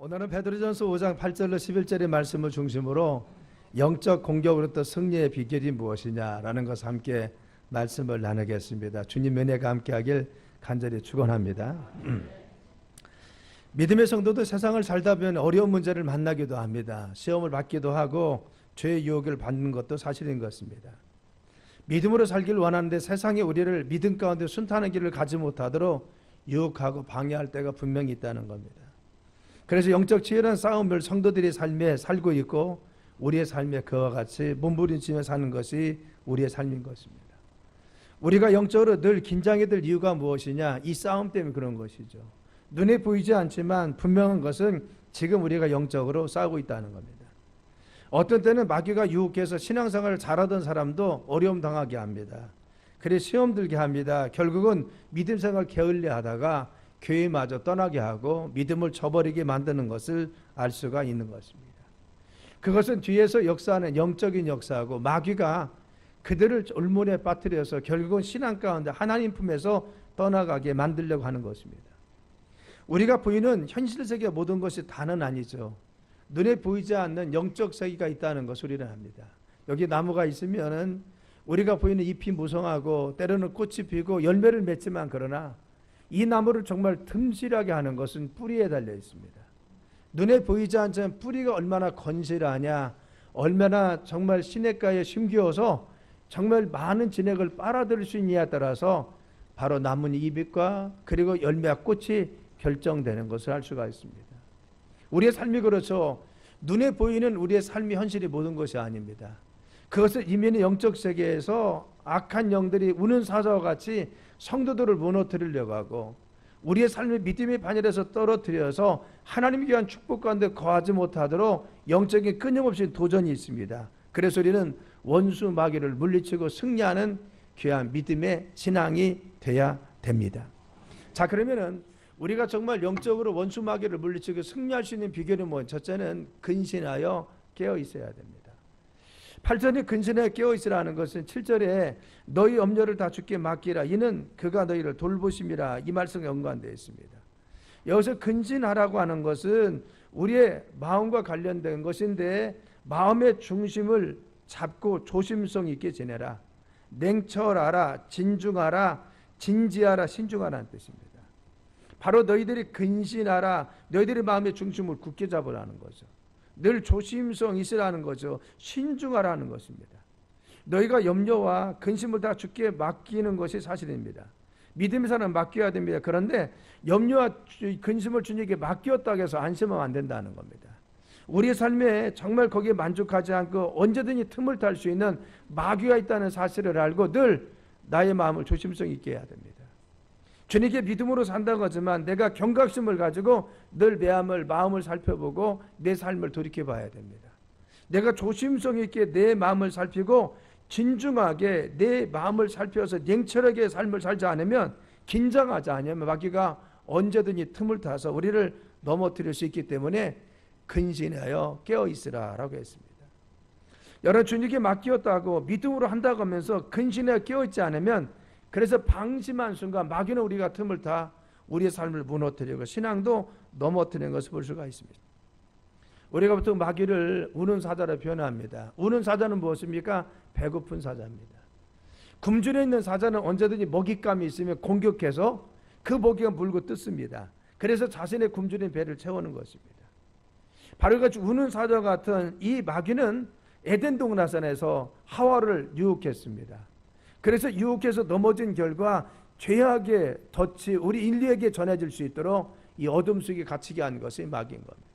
오늘은 베드로전서 5장 8절로 11절의 말씀을 중심으로 영적 공격으로부터 승리의 비결이 무엇이냐라는 것을 함께 말씀을 나누겠습니다. 주님 은혜가 함께하길 간절히 축원합니다. 믿음의 성도도 세상을 살다 보면 어려운 문제를 만나기도 합니다. 시험을 받기도 하고 죄의 유혹을 받는 것도 사실인 것입니다. 믿음으로 살기를 원하는데 세상이 우리를 믿음 가운데 순탄한 길을 가지 못하도록 유혹하고 방해할 때가 분명히 있다는 겁니다. 그래서 영적 치열한 싸움을 성도들의 삶에 살고 있고 우리의 삶에 그와 같이 몸부림치며 사는 것이 우리의 삶인 것입니다. 우리가 영적으로 늘 긴장해야 될 이유가 무엇이냐? 이 싸움 때문에 그런 것이죠. 눈에 보이지 않지만 분명한 것은 지금 우리가 영적으로 싸우고 있다는 겁니다. 어떤 때는 마귀가 유혹해서 신앙생활을 잘하던 사람도 어려움 당하게 합니다. 그래 시험 들게 합니다. 결국은 믿음 생활 게을리 하다가 교회마저 떠나게 하고 믿음을 저버리게 만드는 것을 알 수가 있는 것입니다. 그것은 뒤에서 역사하는 영적인 역사하고 마귀가 그들을 올문에 빠뜨려서 결국은 신앙 가운데 하나님 품에서 떠나가게 만들려고 하는 것입니다. 우리가 보이는 현실 세계 모든 것이 다는 아니죠. 눈에 보이지 않는 영적 세계가 있다는 것을 우리는 압니다. 여기 나무가 있으면은 우리가 보이는 잎이 무성하고 때로는 꽃이 피고 열매를 맺지만 그러나 이 나무를 정말 틈실하게 하는 것은 뿌리에 달려 있습니다. 눈에 보이지 않지만 뿌리가 얼마나 건실하냐, 얼마나 정말 시냇가에 심기어서 정말 많은 진액을 빨아들일 수 있느냐에 따라서 바로 나뭇잎 잎과 그리고 열매와 꽃이 결정되는 것을 알 수가 있습니다. 우리의 삶이 그렇죠. 눈에 보이는 우리의 삶이 현실이 모든 것이 아닙니다. 그것을 이민의 영적 세계에서 악한 영들이 우는 사자와 같이 성도들을 무너뜨리려고 하고 우리의 삶의 믿음의 반열에서 떨어뜨려서 하나님께 대한 축복 가운데 거하지 못하도록 영적인 끊임없이 도전이 있습니다. 그래서 우리는 원수 마귀를 물리치고 승리하는 귀한 믿음의 신앙이 돼야 됩니다. 자, 그러면은 우리가 정말 영적으로 원수 마귀를 물리치고 승리할 수 있는 비결은 뭐예요? 첫째는 근신하여 깨어 있어야 됩니다. 8절에 근신하여 깨어 있으라는 것은 7절에 너희 염려를 다 주께 맡기라 이는 그가 너희를 돌보심이라 이 말씀과 연관되어 있습니다. 여기서 근신하라고 하는 것은 우리의 마음과 관련된 것인데 마음의 중심을 잡고 조심성 있게 지내라. 냉철하라, 진중하라, 진지하라, 신중하라는 뜻입니다. 바로 너희들이 근신하라, 너희들의 마음의 중심을 굳게 잡으라는 거죠. 늘 조심성 있으라는 거죠. 신중하라는 것입니다. 너희가 염려와 근심을 다 주께 맡기는 것이 사실입니다. 믿음의 사람은 맡겨야 됩니다. 그런데 염려와 근심을 주님께 맡겼다고 해서 안심하면 안 된다는 겁니다. 우리의 삶에 정말 거기에 만족하지 않고 언제든지 틈을 탈 수 있는 마귀가 있다는 사실을 알고 늘 나의 마음을 조심성 있게 해야 됩니다. 주님께 믿음으로 산다고 하지만 내가 경각심을 가지고 늘 내 마음을 살펴보고 내 삶을 돌이켜봐야 됩니다. 내가 조심성 있게 내 마음을 살피고 진중하게 내 마음을 살펴서 냉철하게 삶을 살지 않으면 긴장하지 않으면 마귀가 언제든지 틈을 타서 우리를 넘어뜨릴 수 있기 때문에 근신하여 깨어있으라 라고 했습니다. 여러분 주님께 맡겼다고 믿음으로 한다고 하면서 근신하여 깨어있지 않으면 그래서 방심한 순간 마귀는 우리가 틈을 타 우리의 삶을 무너뜨리고 신앙도 넘어뜨리는 것을 볼 수가 있습니다. 우리가 보통 마귀를 우는 사자로 표현합니다. 우는 사자는 무엇입니까? 배고픈 사자입니다. 굶주려 있는 사자는 언제든지 먹잇감이 있으면 공격해서 그 먹이가 물고 뜯습니다. 그래서 자신의 굶주린 배를 채우는 것입니다. 바로 같이 우는 사자 같은 이 마귀는 에덴 동산에서 하와를 유혹했습니다. 그래서 유혹해서 넘어진 결과 죄악의 덫이 우리 인류에게 전해질 수 있도록 이 어둠 속에 갇히게 한 것이 마귀인 겁니다.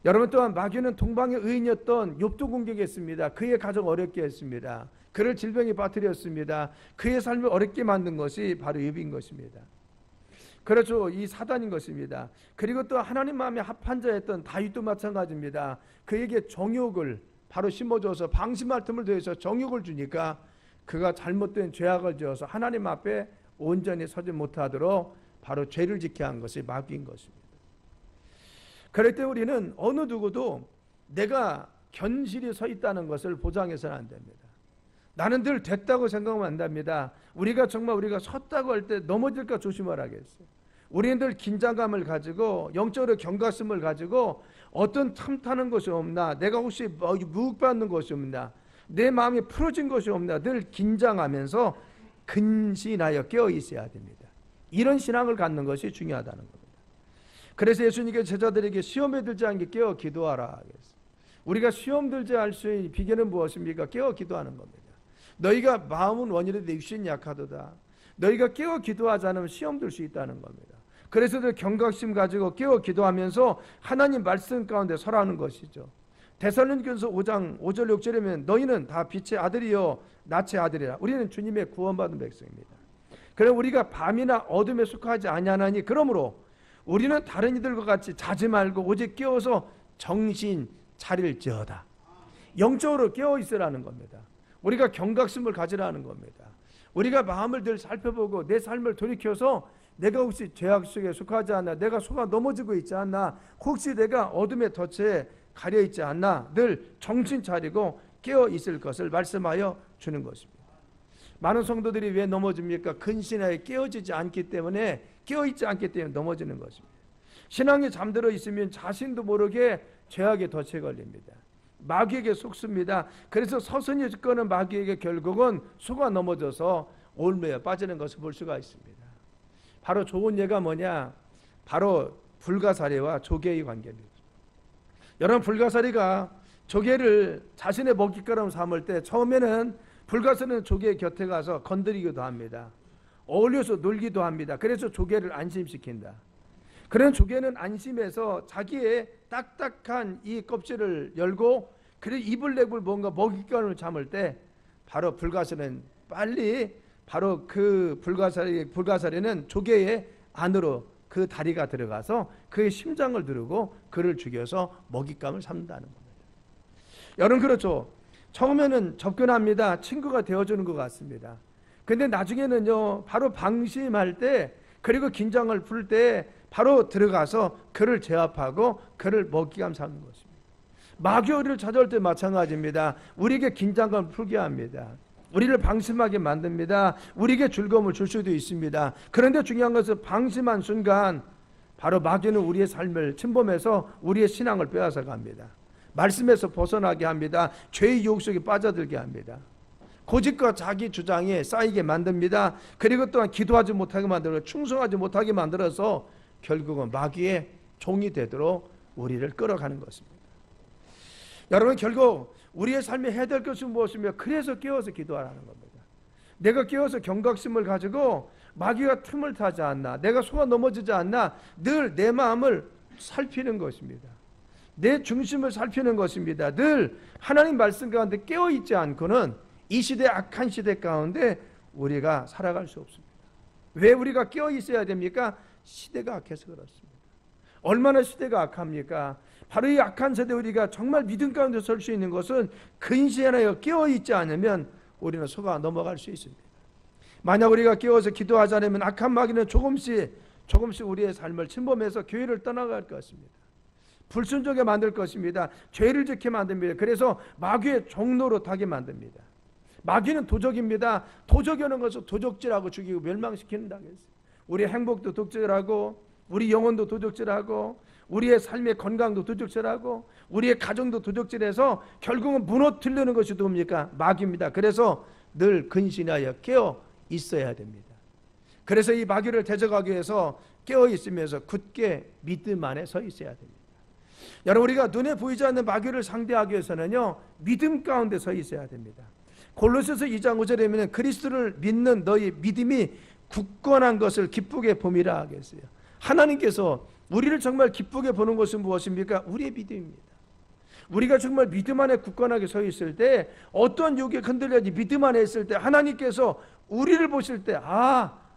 여러분 또한 마귀는 동방의 의인이었던 욥도 공격했습니다. 그의 가정 어렵게 했습니다. 그를 질병에 빠뜨렸습니다. 그의 삶을 어렵게 만든 것이 바로 욥인 것입니다. 그렇죠. 이 사단인 것입니다. 그리고 또 하나님 마음에 합한 자였던 다윗도 마찬가지입니다. 그에게 정욕을 바로 심어줘서 방심할 틈을 더해서 정욕을 주니까 그가 잘못된 죄악을 지어서 하나님 앞에 온전히 서지 못하도록 바로 죄를 짓게 한 것이 마귀인 것입니다. 그럴 때 우리는 어느 누구도 내가 견실히 서 있다는 것을 보장해서는 안 됩니다. 나는 늘 됐다고 생각하면 안 됩니다. 우리가 정말 우리가 섰다고 할 때 넘어질까 조심하라 하겠어요. 우리는 늘 긴장감을 가지고 영적으로 경각심을 가지고 어떤 탐타는 것이 없나, 내가 혹시 무익받는 것이 없나, 내 마음이 풀어진 것이 없나 늘 긴장하면서 근신하여 깨어 있어야 됩니다. 이런 신앙을 갖는 것이 중요하다는 겁니다. 그래서 예수님께서 제자들에게 시험에 들지 않게 깨어 기도하라. 우리가 시험 들지 할 수 있는 비결은 무엇입니까? 깨어 기도하는 겁니다. 너희가 마음은 원이라도 육신이 약하도다. 너희가 깨어 기도하지 않으면 시험 들 수 있다는 겁니다. 그래서 경각심 가지고 깨어 기도하면서 하나님 말씀 가운데 설하는 것이죠. 데살로니가서 5장 5절 6절이면 너희는 다 빛의 아들이요 낯의 아들이라. 우리는 주님의 구원받은 백성입니다. 그럼 우리가 밤이나 어둠에 속하지 아니하나니 그러므로 우리는 다른 이들과 같이 자지 말고 오직 깨어서 정신 차릴지어다. 영적으로 깨어 있으라는 겁니다. 우리가 경각심을 가지라는 겁니다. 우리가 마음을 늘 살펴보고 내 삶을 돌이켜서 내가 혹시 죄악 속에 속하지 않나, 내가 속아 넘어지고 있지 않나, 혹시 내가 어둠의 덫에 가려 있지 않나, 늘 정신 차리고 깨어 있을 것을 말씀하여 주는 것입니다. 많은 성도들이 왜 넘어집니까? 근신하에 깨어지지 않기 때문에, 깨어 있지 않기 때문에 넘어지는 것입니다. 신앙이 잠들어 있으면 자신도 모르게 죄악의 덫에 걸립니다. 마귀에게 속습니다. 그래서 서서히 끄는 마귀에게 결국은 속아 넘어져서 올매어 빠지는 것을 볼 수가 있습니다. 바로 좋은 예가 뭐냐? 바로 불가사리와 조개의 관계입니다. 여러분, 불가사리가 조개를 자신의 먹잇감으로 삼을 때 처음에는 불가사리는 조개 곁에 가서 건드리기도 합니다. 어울려서 놀기도 합니다. 그래서 조개를 안심시킨다. 그런 조개는 안심해서 자기의 딱딱한 이 껍질을 열고 그리고 입을 내고 뭔가 먹잇감을 잡을 때 바로 불가사리는 빨리 바로 그 불가사리는 조개의 안으로 그 다리가 들어가서 그의 심장을 누르고 그를 죽여서 먹잇감을 삼는다는 겁니다. 여러분, 그렇죠. 처음에는 접근합니다. 친구가 되어주는 것 같습니다. 근데 나중에는요, 바로 방심할 때 그리고 긴장을 풀 때 바로 들어가서 그를 제압하고 그를 먹잇감 삼는 것입니다. 마귀 우리를 찾아올 때 마찬가지입니다. 우리에게 긴장감을 풀게 합니다. 우리를 방심하게 만듭니다. 우리에게 즐거움을 줄 수도 있습니다. 그런데 중요한 것은 방심한 순간 바로 마귀는 우리의 삶을 침범해서 우리의 신앙을 빼앗아 갑니다. 말씀에서 벗어나게 합니다. 죄의 유혹 속에 빠져들게 합니다. 고집과 자기 주장에 쌓이게 만듭니다. 그리고 또한 기도하지 못하게 만들고 충성하지 못하게 만들어서 결국은 마귀의 종이 되도록 우리를 끌어가는 것입니다. 여러분, 결국 우리의 삶에 해야 될 것은 무엇이며, 그래서 깨어서 기도하라는 겁니다. 내가 깨어서 경각심을 가지고 마귀가 틈을 타지 않나, 내가 속아 넘어지지 않나 늘 내 마음을 살피는 것입니다. 내 중심을 살피는 것입니다. 늘 하나님 말씀 가운데 깨어있지 않고는 이 시대, 악한 시대 가운데 우리가 살아갈 수 없습니다. 왜 우리가 깨어있어야 됩니까? 시대가 악해서 그렇습니다. 얼마나 시대가 악합니까? 바로 이 악한 세대 우리가 정말 믿음 가운데 설 수 있는 것은 근신하여 깨어있지 않으면 우리는 속아 넘어갈 수 있습니다. 만약 우리가 깨어서 기도하지 않으면 악한 마귀는 조금씩 우리의 삶을 침범해서 교회를 떠나갈 것입니다. 불순종하게 만들 것입니다. 죄를 짓게 만듭니다. 그래서 마귀의 종로로 타게 만듭니다. 마귀는 도적입니다. 도적이라는 것을 도적질하고 죽이고 멸망시킨다 그랬어요. 우리의 행복도 도적질하고, 우리 영혼도 도적질하고, 우리의 삶의 건강도 도적질하고, 우리의 가정도 도적질해서 결국은 무너뜨리는 것이 누굽니까? 마귀입니다. 그래서 늘 근신하여 깨어 있어야 됩니다. 그래서 이 마귀를 대적하기 위해서 깨어 있으면서 굳게 믿음 안에 서 있어야 됩니다. 여러분, 우리가 눈에 보이지 않는 마귀를 상대하기 위해서는요, 믿음 가운데 서 있어야 됩니다. 골로새서 2장 5절에 보면 그리스도를 믿는 너희 믿음이 굳건한 것을 기쁘게 봄이라 하겠어요. 하나님께서 우리를 정말 기쁘게 보는 것은 무엇입니까? 우리의 믿음입니다. 우리가 정말 믿음 안에 굳건하게 서 있을 때, 어떤 유혹에 흔들려지 믿음 안에 있을 때 하나님께서 우리를 보실 때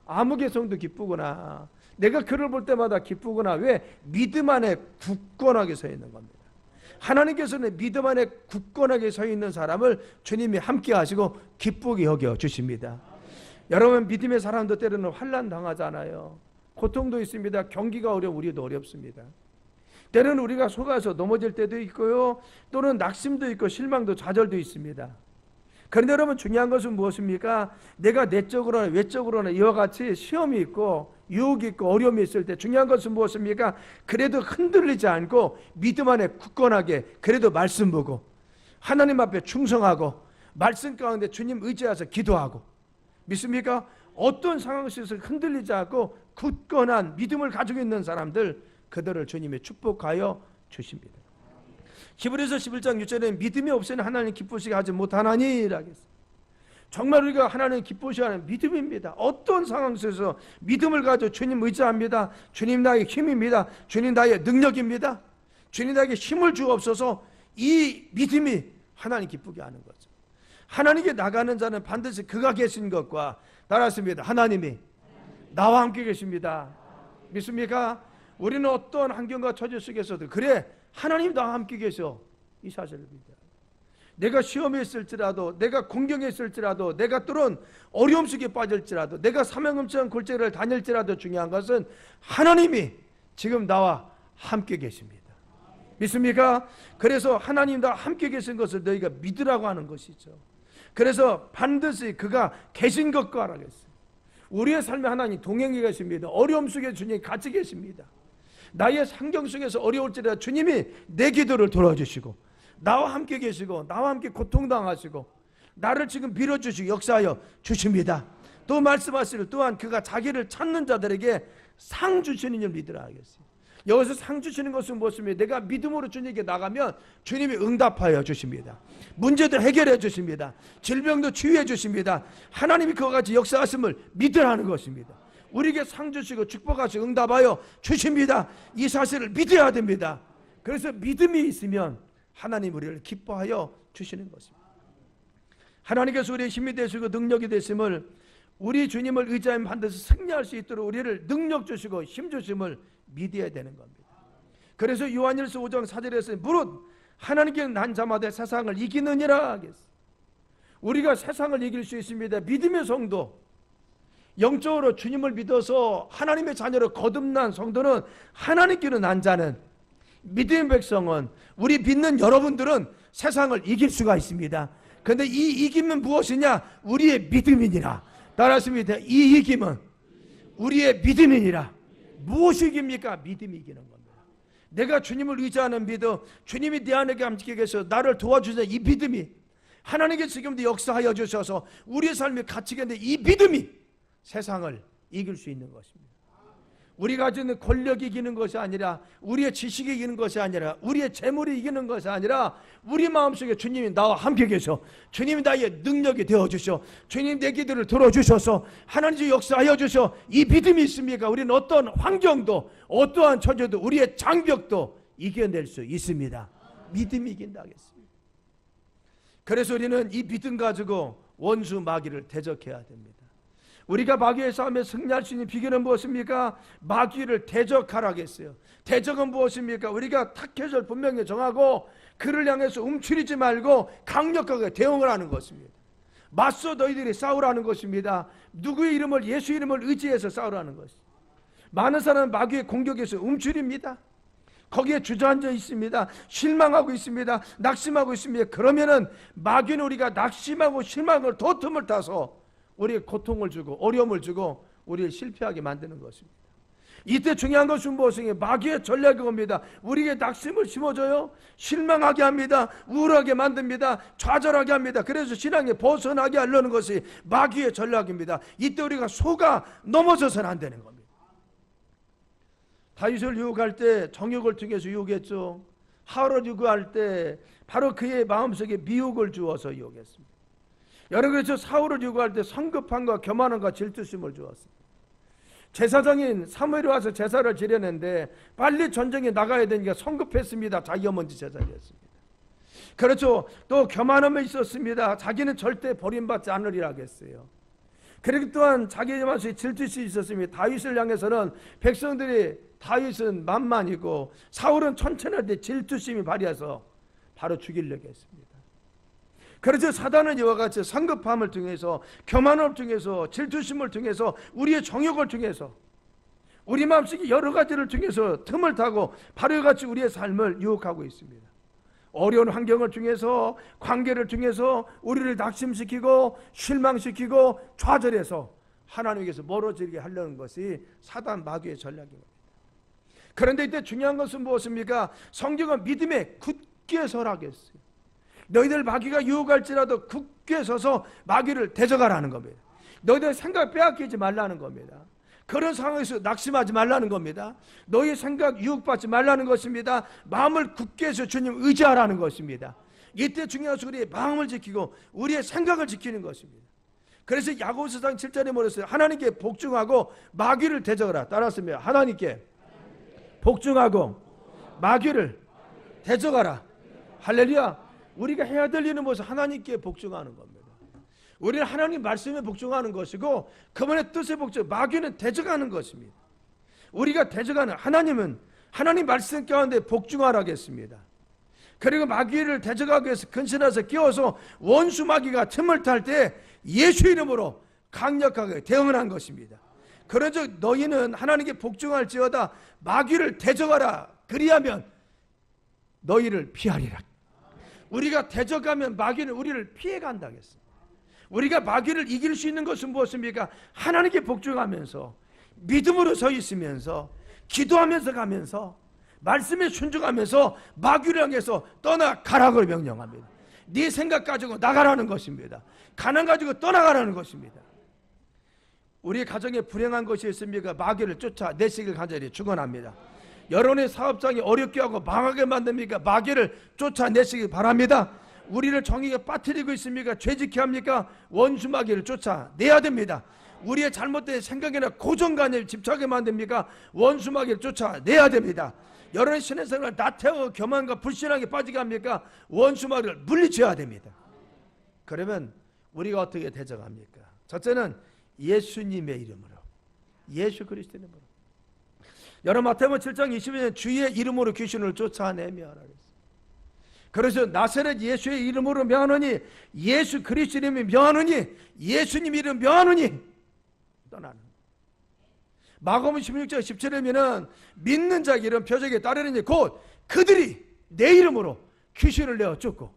아무개 성도 기쁘구나, 내가 그를 볼 때마다 기쁘구나. 왜? 믿음 안에 굳건하게 서 있는 겁니다. 하나님께서는 믿음 안에 굳건하게 서 있는 사람을 주님이 함께 하시고 기쁘게 여겨 주십니다. 여러분, 믿음의 사람도 때로는 환난 당하잖아요. 고통도 있습니다. 경기가 어려워 우리도 어렵습니다. 때로는 우리가 속아서 넘어질 때도 있고요, 또는 낙심도 있고 실망도 좌절도 있습니다. 그런데 여러분 중요한 것은 무엇입니까? 내가 내적으로나 외적으로나 이와 같이 시험이 있고 유혹이 있고 어려움이 있을 때 중요한 것은 무엇입니까? 그래도 흔들리지 않고 믿음 안에 굳건하게 그래도 말씀 보고 하나님 앞에 충성하고 말씀 가운데 주님 의지해서 기도하고, 믿습니까? 어떤 상황 속에서 흔들리지 않고 굳건한 믿음을 가지고 있는 사람들, 그들을 주님이 축복하여 주십니다. 히브리서 11장 6절에 믿음이 없이는 하나님 기쁘시게 하지 못하나니라 했어요. 정말 우리가 하나님 기쁘시게 하는 믿음입니다. 어떤 상황 속에서 믿음을 가지고 주님 의지합니다. 주님 나의 힘입니다. 주님 나의 능력입니다. 주님 나에게 힘을 주옵소서. 이 믿음이 하나님 기쁘게 하는 거죠. 하나님께 나가는 자는 반드시 그가 계신 것과 따랐습니다. 하나님이 나와 함께 계십니다. 믿습니까? 우리는 어떤 환경과 처지 속에서도 그래 하나님 나와 함께 계셔, 이 사실을 믿어요. 내가 시험에 있을지라도, 내가 공경에 있을지라도, 내가 또는 어려움 속에 빠질지라도, 내가 사명음처럼 골짜기를 다닐지라도 중요한 것은 하나님이 지금 나와 함께 계십니다. 믿습니까? 그래서 하나님 나와 함께 계신 것을 너희가 믿으라고 하는 것이죠. 그래서 반드시 그가 계신 것과 알아겠어요. 우리의 삶에 하나님 동행해 계십니다. 어려움 속에 주님이 같이 계십니다. 나의 환경 속에서 어려울지라도 주님이 내 기도를 들어주시고 나와 함께 계시고 나와 함께 고통당하시고 나를 지금 밀어주시고 역사하여 주십니다. 또 말씀하시를 또한 그가 자기를 찾는 자들에게 상 주시는 줄 믿으라 하겠어요. 여기서 상 주시는 것은 무엇입니까? 내가 믿음으로 주님께 나가면 주님이 응답하여 주십니다. 문제도 해결해 주십니다. 질병도 치유해 주십니다. 하나님이 그와 같이 역사하심을 믿으라는 것입니다. 우리에게 상 주시고 축복하시고 응답하여 주십니다. 이 사실을 믿어야 됩니다. 그래서 믿음이 있으면 하나님 우리를 기뻐하여 주시는 것입니다. 하나님께서 우리의 힘이 되시고 능력이 되심을, 우리 주님을 의지하면 반드시 승리할 수 있도록 우리를 능력 주시고 힘 주심을 믿어야 되는 겁니다. 그래서 요한일서 5장 4절에서 무릇 하나님께 난 자마다 세상을 이기느니라 하겠어요. 우리가 세상을 이길 수 있습니다. 믿음의 성도, 영적으로 주님을 믿어서 하나님의 자녀로 거듭난 성도는, 하나님께로 난 자는, 믿음의 백성은, 우리 믿는 여러분들은 세상을 이길 수가 있습니다. 그런데 이 이김은 무엇이냐? 우리의 믿음이니라. 따라하십니다. 이 이김은 우리의 믿음이니라. 무엇이 이깁니까? 믿음이 이기는 겁니다. 내가 주님을 의지하는 믿음, 주님이 내 안에 함께 계셔서 나를 도와주는 이 믿음이 하나님께 지금도 역사하여 주셔서 우리의 삶에 갇히게 되는 이 믿음이 세상을 이길 수 있는 것입니다. 우리가 가지는 권력이 이기는 것이 아니라, 우리의 지식이 이기는 것이 아니라, 우리의 재물이 이기는 것이 아니라, 우리 마음속에 주님이 나와 함께 계셔 주님이 나의 능력이 되어주셔 주님 내 기도를 들어주셔서 하나님이 역사하여 주셔. 이 믿음이 있습니까? 우리는 어떤 환경도 어떠한 처지도 우리의 장벽도 이겨낼 수 있습니다. 믿음이 이긴다 하겠습니다. 그래서 우리는 이 믿음 가지고 원수 마귀를 대적해야 됩니다. 우리가 마귀의 싸움에 승리할 수 있는 비결은 무엇입니까? 마귀를 대적하라겠어요. 대적은 무엇입니까? 우리가 타켓을 분명히 정하고 그를 향해서 움츠리지 말고 강력하게 대응을 하는 것입니다. 맞서 너희들이 싸우라는 것입니다. 누구의 이름을, 예수 이름을 의지해서 싸우라는 것입니다. 많은 사람은 마귀의 공격에서 움츠립니다. 거기에 주저앉아 있습니다. 실망하고 있습니다. 낙심하고 있습니다. 그러면은 마귀는 우리가 낙심하고 실망을 더 틈을 타서 우리에게 고통을 주고 어려움을 주고 우리를 실패하게 만드는 것입니다. 이때 중요한 것은 무엇이냐? 마귀의 전략이 옵니다. 우리에게 낙심을 심어줘요. 실망하게 합니다. 우울하게 만듭니다. 좌절하게 합니다. 그래서 신앙에 벗어나게 하려는 것이 마귀의 전략입니다. 이때 우리가 속아 넘어져서는 안 되는 겁니다. 다윗을 유혹할 때 정욕을 통해서 유혹했죠. 하울을 유혹할 때 바로 그의 마음속에 미혹을 주어서 유혹했습니다. 여러분, 그래서 사울을 유혹할 때 성급함과 교만함과 질투심을 주었습니다. 제사장인 사무엘이 와서 제사를 지내는데 빨리 전쟁에 나가야 되니까 성급했습니다. 자기가 먼저 제사를 했습니다. 그렇죠. 또 교만함이 있었습니다. 자기는 절대 버림받지 않으리라 했어요. 그리고 또한 자기의 마음속에 질투심이 있었습니다. 다윗을 향해서는 백성들이 다윗은 만만이고 사울은 천천한데 질투심이 발휘해서 바로 죽이려고 했습니다. 그래서 사단은 이와 같이 성급함을 통해서, 교만을 통해서, 질투심을 통해서, 우리의 정욕을 통해서, 우리 마음속에 여러 가지를 통해서 틈을 타고 바로 이와 같이 우리의 삶을 유혹하고 있습니다. 어려운 환경을 중에서, 관계를 중에서 우리를 낙심시키고 실망시키고 좌절해서 하나님께서 멀어지게 하려는 것이 사단 마귀의 전략입니다. 그런데 이때 중요한 것은 무엇입니까? 성경은 믿음에 굳게 서라고 했어요. 너희들 마귀가 유혹할지라도 굳게 서서 마귀를 대적하라는 겁니다. 너희들 생각 빼앗기지 말라는 겁니다. 그런 상황에서 낙심하지 말라는 겁니다. 너희 생각 유혹받지 말라는 것입니다. 마음을 굳게 해서 주님 의지하라는 것입니다. 이때 중요한 것은 우리의 마음을 지키고 우리의 생각을 지키는 것입니다. 그래서 야고보서 4장 7절에 뭐랬어요? 하나님께 복종하고 마귀를 대적하라. 따라했습니다. 하나님께 복종하고 마귀를 대적하라. 할렐루야. 우리가 해야 될 일은 무엇을? 하나님께 복종하는 겁니다. 우리는 하나님 말씀에 복종하는 것이고 그분의 뜻에 복종, 마귀는 대적하는 것입니다. 우리가 대적하는 하나님은 하나님 말씀 가운데 복종하라고 했습니다. 그리고 마귀를 대적하기 위해서 근신해서 끼워서 원수 마귀가 틈을 탈 때 예수 이름으로 강력하게 대응한 것입니다. 그러죠. 너희는 하나님께 복종할지어다 마귀를 대적하라. 그리하면 너희를 피하리라. 우리가 대적하면 마귀는 우리를 피해간다고 했습니다. 우리가 마귀를 이길 수 있는 것은 무엇입니까? 하나님께 복종하면서 믿음으로 서 있으면서 기도하면서 가면서 말씀에 순종하면서 마귀를 향해서 떠나가라고 명령합니다. 네 생각 가지고 나가라는 것입니다. 가난 가지고 떠나가라는 것입니다. 우리 가정에 불행한 것이 있습니까? 마귀를 쫓아내시길 간절히 축원합니다. 여러분의 사업장이 어렵게 하고 망하게 만듭니까? 마귀를 쫓아내시기 바랍니다. 우리를 정의에 빠뜨리고 있습니까? 죄짓게 합니까? 원수 마귀를 쫓아내야 됩니다. 우리의 잘못된 생각이나 고정관념에 집착하게 만듭니까? 원수 마귀를 쫓아내야 됩니다. 여러분의 신앙생활을 나태하고 교만과 불신앙에 빠지게 합니까? 원수 마귀를 물리쳐야 됩니다. 그러면 우리가 어떻게 대적합니까? 첫째는 예수님의 이름으로, 예수 그리스도의 이름으로. 여러분 마태복음 7장 22절 주의 이름으로 귀신을 쫓아내며 하라. 그래서 나사렛 예수의 이름으로 명하노니, 예수 그리스도 이름이 명하노니, 예수님 이름 명하노니 떠나는. 마가복음 16장 17절에는 믿는 자 이름 표적에 따르는 곧 그들이 내 이름으로 귀신을 내어 쫓고.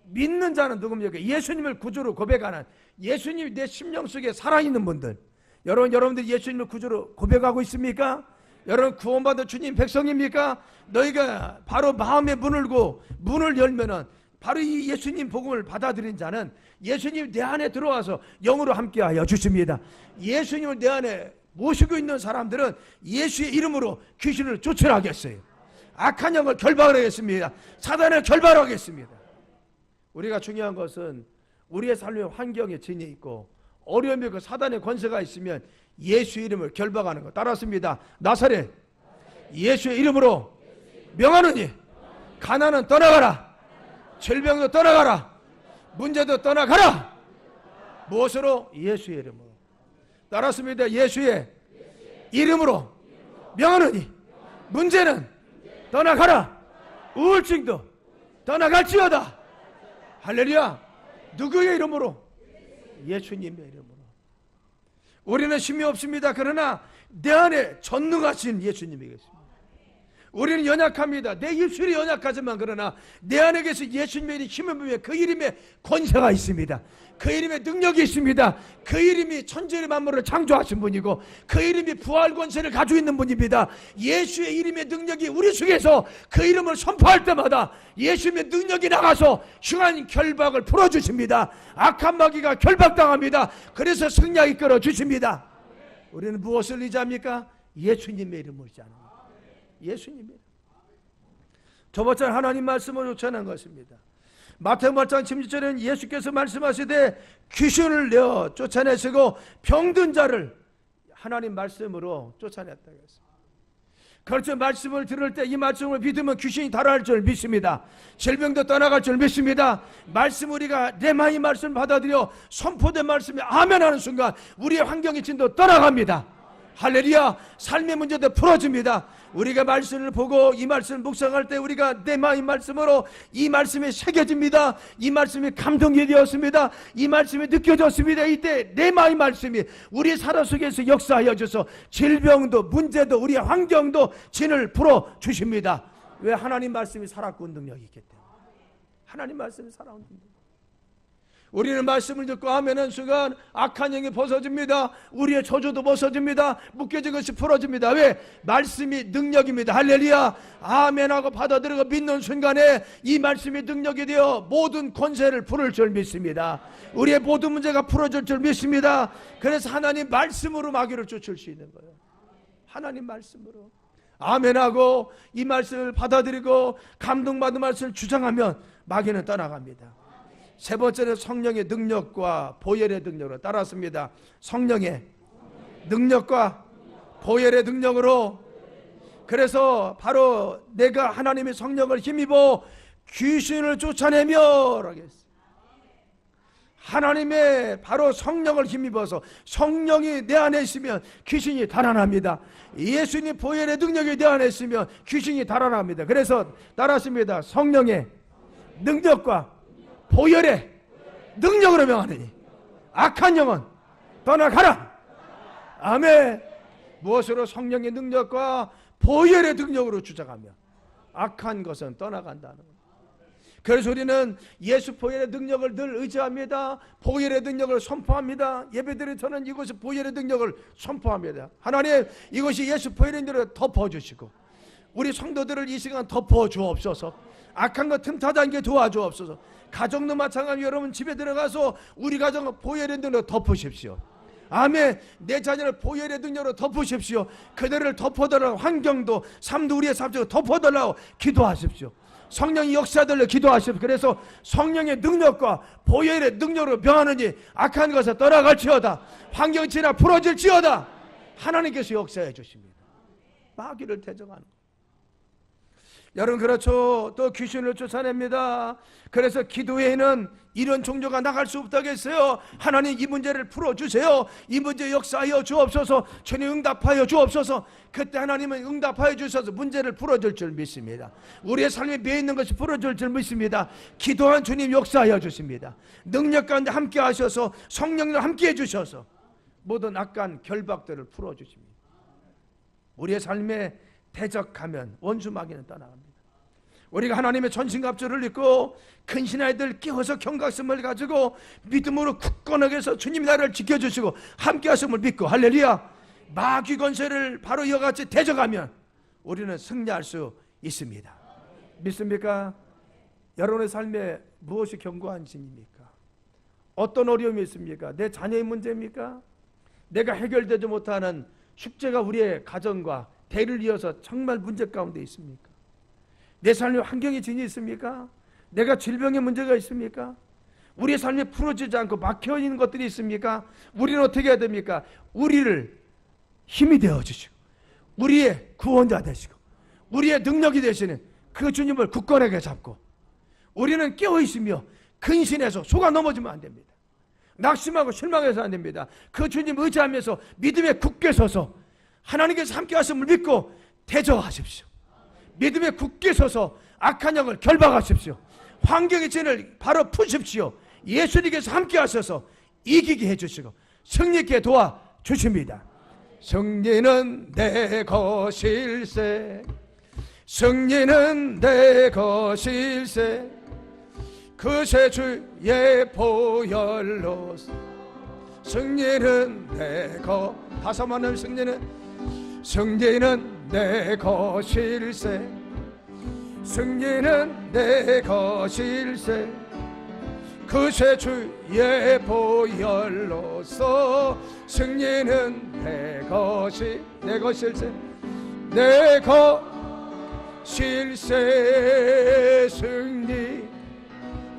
믿는 자는 누굽니까? 예수님을 구주로 고백하는, 예수님이 내 심령 속에 살아있는 분들. 여러분들이 예수님을 구주로 고백하고 있습니까? 여러분 구원받은 주님 백성입니까? 너희가 바로 마음의 문을 열면은 바로 이 예수님 복음을 받아들인 자는 예수님 내 안에 들어와서 영으로 함께하여 주십니다. 예수님을 내 안에 모시고 있는 사람들은 예수의 이름으로 귀신을 쫓아나겠어요. 악한 영을 결박하겠습니다. 사단을 결박하겠습니다. 우리가 중요한 것은 우리의 삶의 환경에 진이 있고 어려움이 있고 사단의 권세가 있으면 예수 이름을 결박하는 것. 따랐습니다. 나사렛 예수의 이름으로 명하노니 가난은 떠나가라, 질병도 떠나가라, 문제도 떠나가라. 무엇으로? 예수의 이름으로. 따랐습니다. 예수의 이름으로 명하노니 문제는 떠나가라, 우울증도 떠나갈지어다. 할렐루야. 누구의 이름으로? 예수님의 이름으로. 우리는 힘이 없습니다. 그러나 내 안에 전능하신 예수님이 계십니다. 우리는 연약합니다. 내 입술이 연약하지만 그러나 내 안에 계신 예수님의 힘을 보면 그 이름에 권세가 있습니다. 그 이름에 능력이 있습니다. 그 이름이 천지의 만물을 창조하신 분이고 그 이름이 부활 권세를 가지고 있는 분입니다. 예수의 이름의 능력이 우리 속에서 그 이름을 선포할 때마다 예수님의 능력이 나가서 흉한 결박을 풀어주십니다. 악한 마귀가 결박당합니다. 그래서 승리하게 끌어주십니다. 우리는 무엇을 의지합니까? 예수님의 이름을 의지합니다. 예수님이에요. 첫 번째 하나님 말씀을 쫓아낸 것입니다. 마태복음 8장 16절에는 예수께서 말씀하시되 귀신을 내어 쫓아내시고 병든 자를 하나님 말씀으로 쫓아냈다고 했습니다. 그렇죠. 말씀을 들을 때 이 말씀을 믿으면 귀신이 달아날 줄 믿습니다. 질병도 떠나갈 줄 믿습니다. 말씀 우리가 레마의 말씀을 받아들여 선포된 말씀에 아멘 하는 순간 우리의 환경의 진도 떠나갑니다. 할렐루야. 삶의 문제도 풀어집니다. 우리가 말씀을 보고 이 말씀을 묵상할 때 우리가 내 마음의 말씀으로 이 말씀이 새겨집니다. 이 말씀이 감동이 되었습니다. 이 말씀이 느껴졌습니다. 이때 내 마음의 말씀이 우리 살아 속에서 역사하여 줘서 질병도 문제도 우리의 환경도 진을 풀어주십니다. 왜? 하나님 말씀이 살았고 능력이 있기 때문에. 하나님 말씀이 살아온 능력. 우리는 말씀을 듣고 하면은 순간 악한 영이 벗어집니다. 우리의 저주도 벗어집니다. 묶여진 것이 풀어집니다. 왜? 말씀이 능력입니다. 할렐루야. 아멘하고 받아들이고 믿는 순간에 이 말씀이 능력이 되어 모든 권세를 풀을 줄 믿습니다. 우리의 모든 문제가 풀어질 줄 믿습니다. 그래서 하나님 말씀으로 마귀를 쫓을 수 있는 거예요. 하나님 말씀으로. 아멘하고 이 말씀을 받아들이고 감동받은 말씀을 주장하면 마귀는 떠나갑니다. 세 번째는 성령의 능력과 보혈의 능력으로 따랐습니다. 성령의 능력과 보혈의 능력으로. 그래서 바로 내가 하나님의 성령을 힘입어 귀신을 쫓아내며 라겠어요. 하나님의 바로 성령을 힘입어서 성령이 내 안에 있으면 귀신이 달아납니다. 예수님 보혈의 능력이 내 안에 있으면 귀신이 달아납니다. 그래서 따랐습니다. 성령의 능력과 보혈의 능력으로 명하느니 악한 영은 떠나가라. 아멘. 무엇으로? 성령의 능력과 보혈의 능력으로 주장하며 악한 것은 떠나간다는 것. 그래서 우리는 예수 보혈의 능력을 늘 의지합니다. 보혈의 능력을 선포합니다. 예배드릴 저는 이곳이 보혈의 능력을 선포합니다. 하나님, 이것이 예수 보혈의 능력을 덮어주시고 우리 성도들을 이 시간 덮어주옵소서. 악한 것 틈타지 않게 도와주옵소서. 가정도 마찬가지. 여러분 집에 들어가서 우리 가정을 보혈의 능력으로 덮으십시오. 아멘. 내 자녀를 보혈의 능력으로 덮으십시오. 그들을 덮어달라고, 환경도 삶도 우리의 삶도 덮어달라고 기도하십시오. 성령이 역사하달라고 기도하십시오. 그래서 성령의 능력과 보혈의 능력으로 명하느니 악한 것을 떠나갈지어다. 환경이 지나 풀어질지어다. 하나님께서 역사해 주십니다. 마귀를 대적하는 것. 여러분 그렇죠. 또 귀신을 쫓아냅니다. 그래서 기도회에는 이런 종교가 나갈 수 없다겠어요. 하나님 이 문제를 풀어주세요. 이 문제 역사하여 주옵소서. 주님 응답하여 주옵소서. 그때 하나님은 응답하여 주셔서 문제를 풀어줄 줄 믿습니다. 우리의 삶에 매있는 것이 풀어줄 줄 믿습니다. 기도한 주님 역사하여 주십니다. 능력 가운데 함께 하셔서 성령을 함께 해주셔서 모든 악한 결박들을 풀어주십니다. 우리의 삶에 대적하면 원수 마귀는 떠나갑니다. 우리가 하나님의 전신갑주를 입고 근신아이들 깨워서 경각심을 가지고 믿음으로 굳건하게 해서 주님 나라를 지켜주시고 함께 하심을 믿고 할렐루야. 마귀 권세를 바로 이와 같이 대적하면 우리는 승리할 수 있습니다. 믿습니까? 여러분의 삶에 무엇이 견고한 진입니까? 어떤 어려움이 있습니까? 내 자녀의 문제입니까? 내가 해결되지 못하는 숙제가 우리의 가정과 대를 이어서 정말 문제 가운데 있습니까? 내 삶에 환경의 진이 있습니까? 내가 질병의 문제가 있습니까? 우리의 삶이 풀어지지 않고 막혀있는 것들이 있습니까? 우리는 어떻게 해야 됩니까? 우리를 힘이 되어주시고 우리의 구원자 되시고 우리의 능력이 되시는 그 주님을 굳건하게 잡고 우리는 깨어있으며 근신해서 속아 넘어지면 안 됩니다. 낙심하고 실망해서 안 됩니다. 그 주님 의지하면서 믿음에 굳게 서서 하나님께서 함께 하심을 믿고 대적하십시오. 믿음에 굳게 서서 악한 영을 결박하십시오. 환경의 진을 바로 푸십시오. 예수님께서 함께 하셔서 이기게 해주시고 승리있게 도와주십니다. 승리는 내 것일세, 승리는 내 것일세, 그새 주의 보혈로 승리는 내 것. 다시 한번 승리는 내 것일세, 승리는 내 것일세, 그새 주의 보혈로서 승리는 내 것일세, 내 것일세,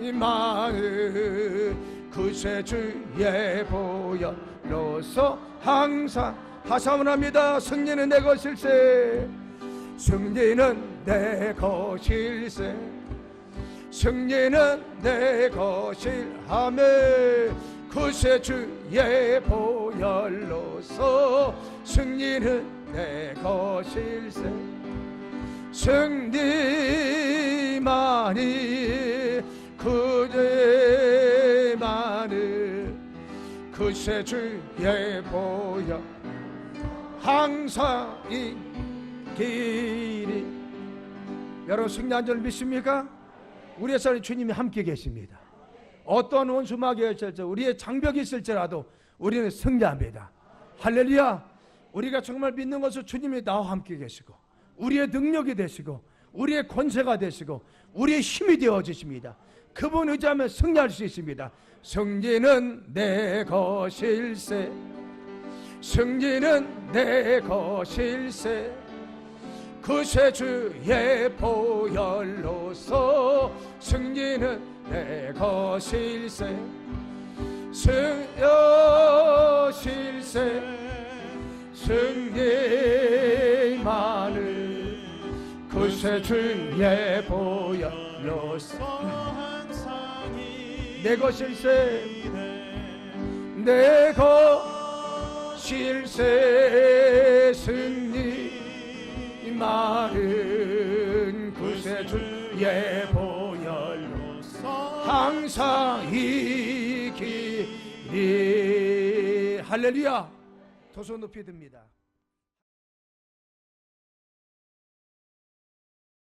승리만을 그새 주의 보혈로서 항상 하사원합니다. 승리는 내 것일세, 승리는 내 것일세, 승리는 내 것일하며 그새 주의 보혈로서 승리는 내 것일세, 승리만이 그대만을 그새 주의 보혈 항상 이 길이 여러분 승리한 줄 믿습니까? 우리의 삶에 주님이 함께 계십니다. 어떠한 원수마귀가 있을지 우리의 장벽이 있을지라도 우리는 승리합니다. 할렐루야. 우리가 정말 믿는 것은 주님이 나와 함께 계시고 우리의 능력이 되시고 우리의 권세가 되시고 우리의 힘이 되어주십니다. 그분 의지하면 승리할 수 있습니다. 승리는 내 것일세, 승리는 내 것일세, 그새 주의 보혈로서 승리는 내 것일세, 승리실세, 승리만을 그새 주의 보혈로서 내 것일세, 내 것일세, 승리 많은 그새 주의 보혈로서 항상 이기리. 할렐루야. 두 손 높이 듭니다.